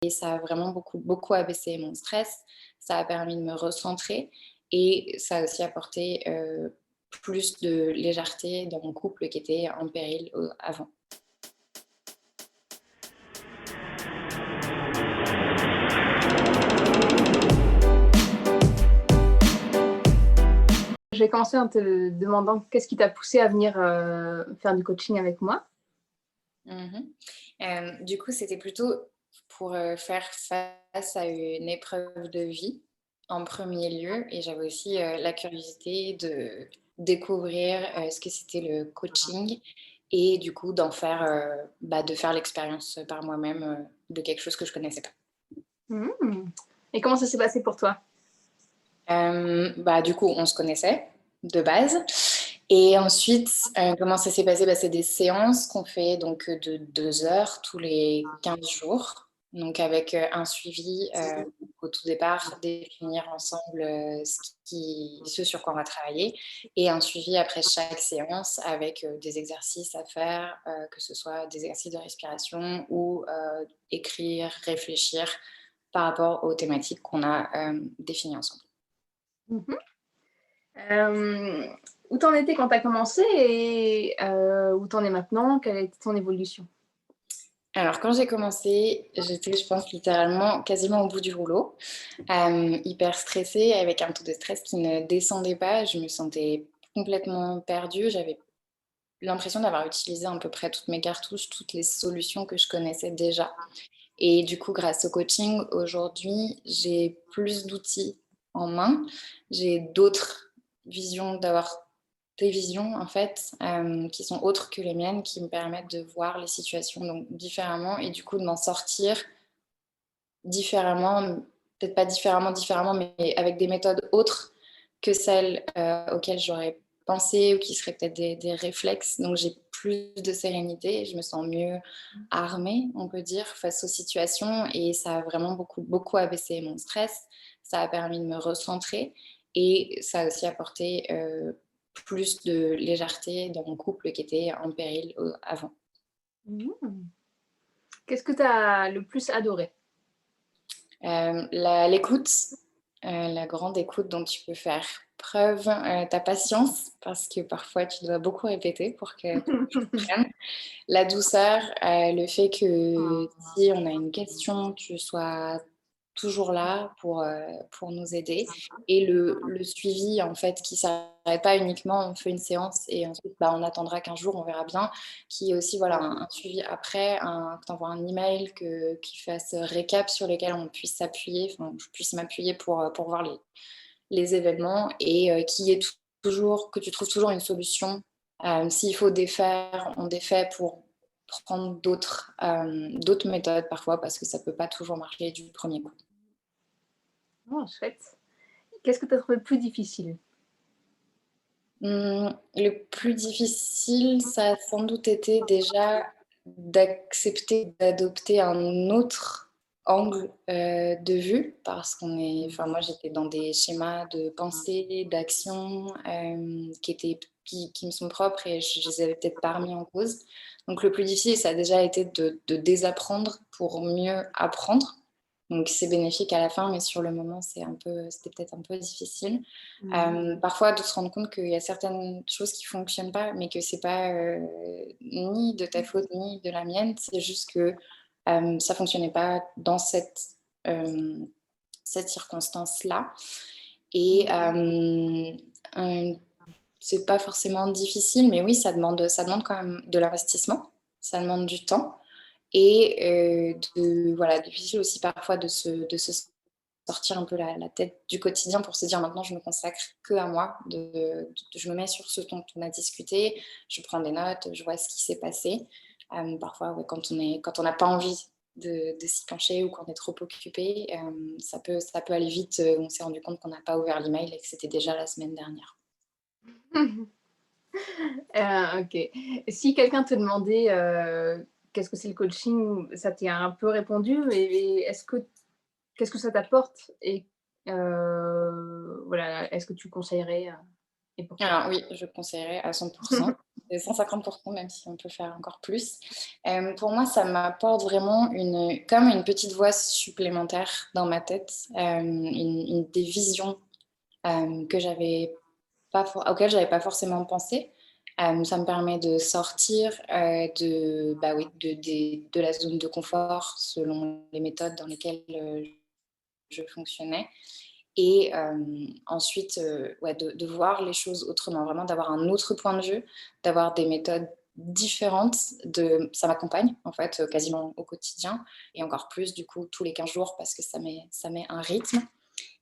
et ça a vraiment beaucoup abaissé mon stress. Ça a permis de me recentrer et ça a aussi apporté, plus de légèreté dans mon couple qui était en péril, avant. Je vais commencer en te demandant qu'est-ce qui t'a poussé à venir faire du coaching avec moi? Mmh mh. Du coup, c'était plutôt pour, faire face à une épreuve de vie en premier lieu et j'avais aussi, la curiosité de découvrir, ce que c'était le coaching et du coup de faire l'expérience, par moi-même, de quelque chose que je connaissais pas. Mmh. Et comment ça s'est passé pour toi? Du coup, on se connaissait de base et ensuite, comment ça s'est passé? Bah, c'est des séances qu'on fait donc, de 2 heures tous les 15 jours, donc avec, un suivi, au tout départ, définir ensemble, ce sur quoi on va travailler et un suivi après chaque séance avec, des exercices à faire, que ce soit des exercices de respiration ou, écrire, réfléchir par rapport aux thématiques qu'on a, définies ensemble. Mmh. Hem, Où t'en étais quand t'as commencé et où t'en es maintenant? Quelle a été ton évolution? Alors quand j'ai commencé, j'étais, je pense, littéralement quasiment au bout du rouleau, hyper stressée, avec un taux de stress qui ne descendait pas. Je me sentais complètement perdue. J'avais l'impression d'avoir utilisé à peu près toutes mes cartouches, toutes les solutions que je connaissais déjà. Et du coup, grâce au coaching, aujourd'hui, j'ai plus d'outils en main. J'ai d'autres visions, d'avoir des visions, en fait, qui sont autres que les miennes, qui me permettent de voir les situations donc différemment et du coup de m'en sortir différemment, peut-être pas différemment, mais avec des méthodes autres que celles, auxquelles j'aurais pensé ou qui seraient peut-être des réflexes. Donc j'ai plus de sérénité et je me sens mieux armée, on peut dire, face aux situations et ça a vraiment beaucoup abaissé mon stress. Ça a permis de me recentrer et ça a aussi apporté, plus de légèreté dans mon couple qui était en péril, avant. Mmh. Qu'est-ce que t'as le plus adoré? L'écoute, la grande écoute dont tu peux faire preuve, ta patience, parce que parfois tu dois beaucoup répéter pour que tu comprennes. La douceur, le fait que si on a une question, tu sois toujours là pour nous aider et le suivi en fait qui s'arrête pas uniquement on fait une séance et ensuite, bah, on attendra 15 jours, on verra bien. Qui est aussi voilà un suivi après, que tu envoies un email, qui fasse récap sur lesquels on puisse s'appuyer, enfin je puisse m'appuyer pour voir les événements et qui est toujours que tu trouves toujours une solution. S'il faut défaire, on défait pour prendre d'autres méthodes parfois parce que ça peut pas toujours marcher du premier coup. Oh, chouette. Qu'est-ce que tu as trouvé plus difficile? Le plus difficile, ça a sans doute été déjà d'accepter d'adopter un autre angle, de vue parce moi j'étais dans des schémas de pensée, d'action, qui me sont propres et je les avais peut-être pas remis en cause. Donc le plus difficile, ça a déjà été de désapprendre pour mieux apprendre. Donc c'est bénéfique à la fin, mais sur le moment, c'était peut-être un peu difficile. Mmh. Parfois de se rendre compte qu'il y a certaines choses qui fonctionnent pas, mais que c'est pas, ni de ta faute ni de la mienne. C'est juste que, ça fonctionnait pas dans cette circonstance-là et c'est pas forcément difficile, mais oui, ça demande quand même de l'investissement, ça demande du temps et difficile aussi parfois de se sortir un peu la tête du quotidien pour se dire: «Maintenant, je me consacre que à moi». Je me mets sur ce dont on a discuté, je prends des notes, je vois ce qui s'est passé. Parfois, ouais, quand on n'a pas envie de s'y pencher ou qu'on est trop occupé, ça peut aller vite, on s'est rendu compte qu'on n'a pas ouvert l'email et que c'était déjà la semaine dernière. OK. Si quelqu'un te demandait, qu'est-ce que c'est le coaching, ça t'est un peu répondu et qu'est-ce que ça t'apporte et voilà, est-ce que tu conseillerais, et pourquoi? Alors oui, je conseillerais à 100. c'est 150%, même si on peut faire encore plus. Pour moi, ça m'apporte vraiment comme une petite voix supplémentaire dans ma tête, des visions que auxquelles j'avais pas forcément pensé. Ça me permet de sortir oui, de la zone de confort selon les méthodes dans lesquelles je fonctionnais. Et ensuite, ouais, de voir les choses autrement, vraiment d'avoir un autre point de vue, d'avoir des méthodes différentes. Ça m'accompagne, en fait, quasiment au quotidien, et encore plus, du coup, tous les 15 jours, parce que ça met un rythme.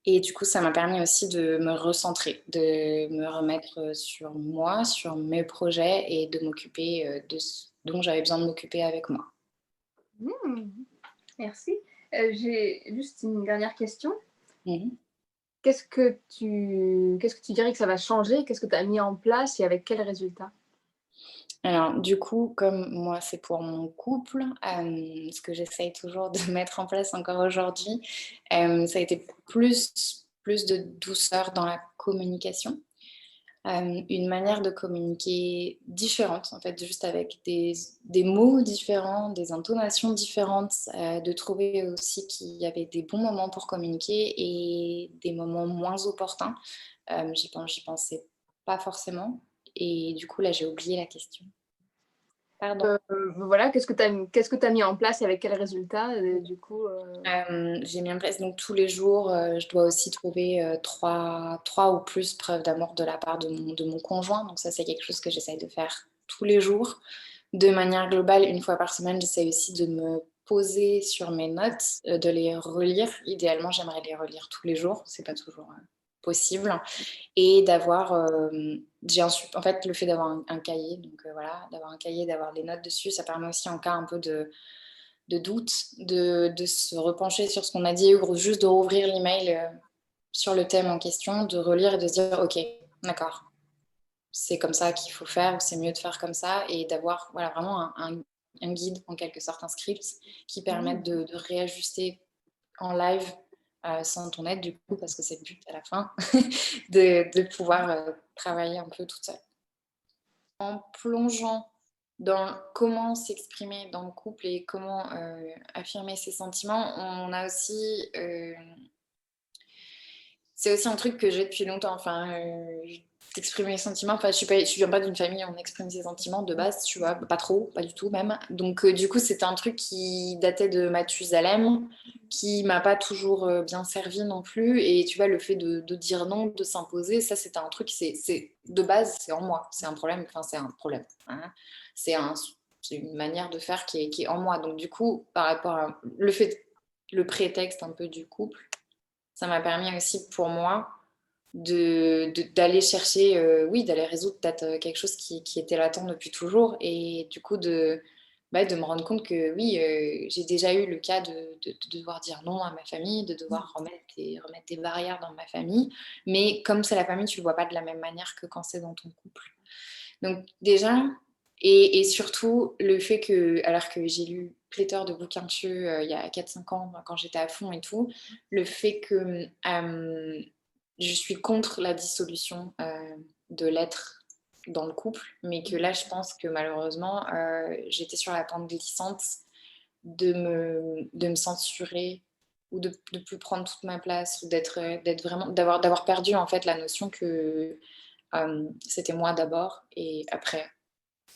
Et du coup, ça m'a permis aussi de me recentrer, de me remettre sur moi, sur mes projets, et de m'occuper de ce dont j'avais besoin de m'occuper avec moi. Mmh, merci. J'ai juste une dernière question. Mmh. Qu'est-ce que tu dirais que ça va changer? Qu'est-ce que tu as mis en place et avec quel résultat? Alors, du coup, comme moi, c'est pour mon couple, ce que j'essaye toujours de mettre en place encore aujourd'hui, ça a été plus de douceur dans la communication. Une manière de communiquer différente, en fait, juste avec des mots différents, des intonations différentes, de trouver aussi qu'il y avait des bons moments pour communiquer et des moments moins opportuns. J'y pensais pas forcément, et du coup, là, j'ai oublié la question. Pardon. Voilà, qu'est-ce que tu as mis en place et avec quel résultat, du coup, J'ai mis en place, donc tous les jours, je dois aussi trouver 3 ou plus preuves d'amour de la part de mon conjoint. Donc ça, c'est quelque chose que j'essaye de faire tous les jours. De manière globale, une fois par semaine, j'essaie aussi de me poser sur mes notes, de les relire. Idéalement, j'aimerais les relire tous les jours. C'est pas toujours possible. Et d'avoir, en fait, le fait d'avoir un cahier, donc voilà, d'avoir un cahier, d'avoir les notes dessus, ça permet aussi, en cas un peu de doute, de se repencher sur ce qu'on a dit, ou juste de rouvrir l'email sur le thème en question, de relire et de se dire ok, d'accord, c'est comme ça qu'il faut faire, ou c'est mieux de faire comme ça, et d'avoir voilà, vraiment un guide, en quelque sorte, un script qui permette mmh. de réajuster en live, sans ton aide, du coup, parce que c'est le but à la fin, de pouvoir travailler un peu toute seule. En plongeant dans comment s'exprimer dans le couple et comment affirmer ses sentiments, on a aussi, c'est aussi un truc que j'ai depuis longtemps. Enfin, d'exprimer ses sentiments. Enfin, je viens pas d'une famille où on exprime ses sentiments de base, tu vois, pas trop, pas du tout même. Donc, du coup, c'était un truc qui datait de Mathusalem, qui m'a pas toujours bien servi non plus. Et tu vois, le fait de dire non, de s'imposer, ça, c'était un truc, de base, c'est en moi. C'est un problème. Enfin, c'est un problème, hein. C'est un, c'est une manière de faire qui est en moi. Donc, du coup, par rapport à le prétexte un peu du couple, ça m'a permis aussi pour moi d'aller chercher, oui, d'aller résoudre peut-être quelque chose qui était latent depuis toujours, et du coup de me rendre compte que oui, j'ai déjà eu le cas de devoir dire non à ma famille, de devoir remettre des barrières dans ma famille, mais comme c'est la famille, tu le vois pas de la même manière que quand c'est dans ton couple. Donc déjà, et surtout le fait que, alors que j'ai lu pléthore de bouquins dessus il y a 4 5 ans, quand j'étais à fond et tout, le fait que je suis contre la dissolution de l'être dans le couple, mais que là, je pense que malheureusement, j'étais sur la pente glissante de me censurer, ou de plus prendre toute ma place, ou d'être vraiment, d'avoir perdu en fait la notion que c'était moi d'abord et après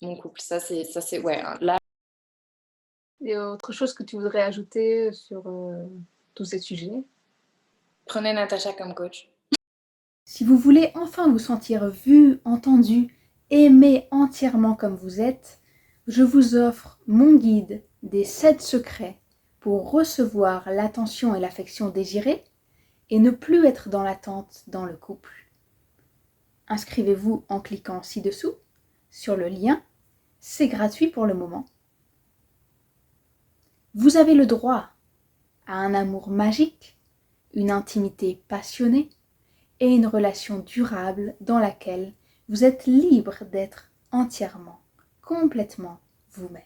mon couple. Ça c'est ouais, là. Et autre chose que tu voudrais ajouter sur, tous ces sujets? Prenez Natacha comme coach. Si vous voulez enfin vous sentir vu, entendu, aimé entièrement comme vous êtes, je vous offre mon guide des 7 secrets pour recevoir l'attention et l'affection désirées et ne plus être dans l'attente dans le couple. Inscrivez-vous en cliquant ci-dessous sur le lien, c'est gratuit pour le moment. Vous avez le droit à un amour magique, une intimité passionnée et une relation durable dans laquelle vous êtes libre d'être entièrement, complètement vous-même.